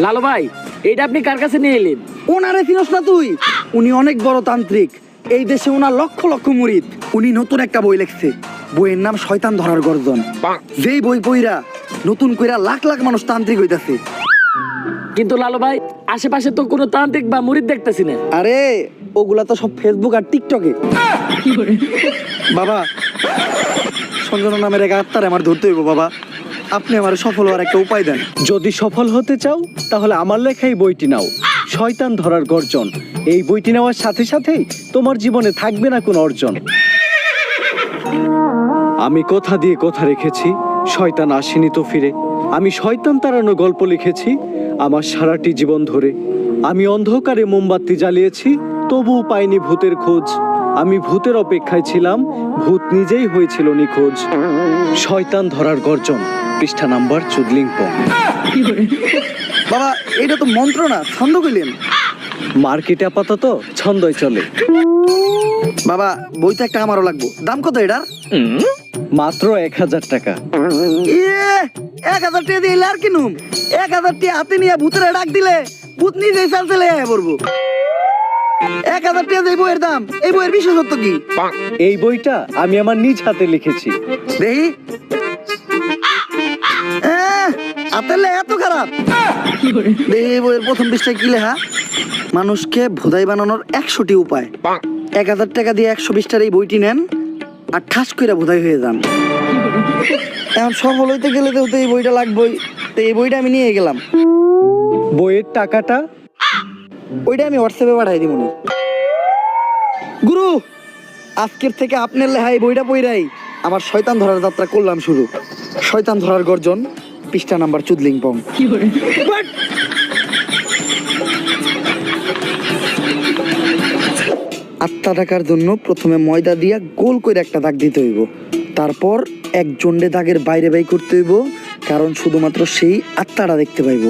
লালু ভাই, এটা আপনি কার কাছে নিয়ে এলেন? ওনারে চিনস না তুই? উনি অনেক বড় তান্ত্রিক, এই দেশে ওনার লক্ষ লক্ষ মুরিদ। উনি নতুন একটা বই লিখছে, বইয়ের নাম শয়তান ধরার গর্জন। যেই বই পইরা নতুন কইরা লাখ লাখ মানুষ তান্ত্রিক হইতাছে। কিন্তু লালু ভাই, আশেপাশে তো কোনো তান্ত্রিক বা মুরিদ দেখতেছি না। আরে ওগুলা তো সব ফেসবুক আর টিকটকে। বাবা, সঞ্জনা নামের এক আত্মার আমার ধরতে হইব বাবা, আপনি আমার সফল হওয়ার একটা উপায় দেন। যদি সফল হতে চাও তাহলে আমার লেখা এই বইটি নাও, শয়তান ধরার গর্জন। এই বইটি নেওয়ার সাথে সাথেই তোমার জীবনে থাকবে না কোনো অর্জন। আমি কথা দিয়ে কথা রেখেছি, শয়তান আসেনি তো ফিরে। আমি শয়তান তাড়ানো গল্প লিখেছি আমার সারাটি জীবন ধরে। আমি অন্ধকারে মোমবাতি জ্বালিয়েছি, তবুও পাইনি ভূতের খোঁজ। আমি ভূতের অপেক্ষায় ছিলাম, ভূত নিজেই হয়েছিল নিখোঁজ। শয়তান ধরার গর্জন, পৃষ্ঠা নাম্বার চুদলিংপং। বাবা, এটা তো মন্ত্র না, ছন্দ কইলেন। মার্কেটে আপাতত ছন্দই চলে। বাবা, বইটা একটা আমারও লাগবো, দাম কত এটার? মাত্র 1000 টাকা। 1000 টাকা দিয়ে আর কিনুম? 1000 টাকা হাতে নিয়ে ভূতের ডাক দিলে ভূত নিজেই চাল চলে পড়বো। 1000 টাকা দিয়ে বইয়ের দাম, এই বইয়ের বিশেষত্ব কি? এই বইটা আমি আমার নিজ হাতে লিখেছি। দেখি, হাতের লেখা এত খারাপ? দেখি এই বইয়ের প্রথম পৃষ্ঠায় কি লেখা? মানুষকে ভোদাই বানানোর 100টি উপায়। 1000 টাকা দিয়ে 120টার এই বইটি নেন আর ঠাস করে ভোদাই হয়ে যান। এখন সফল হইতে গেলে তো এই বইটা লাগবেই, তো এই বইটা আমি নিয়ে গেলাম। বইয়ের টাকাটা? ওইটা আমি হোয়াটসঅ্যাপে পাঠাই দিব। গুরু, আজকের থেকে আপনার লেখা এই বইটা পইরাই আমার শয়তান ধরার যাত্রা করলাম শুরু। শয়তান ধরার গর্জন, পৃষ্ঠা নাম্বার চুদলিংপং। আত্মা ডাকার জন্য প্রথমে ময়দা দিয়া গোল করে একটা দাগ দিতে হইব, তারপর এক জন্ডে দাগের বাইরে বাই করতে হইব, কারণ শুধুমাত্র সেই আত্মাটা দেখতে পাইব।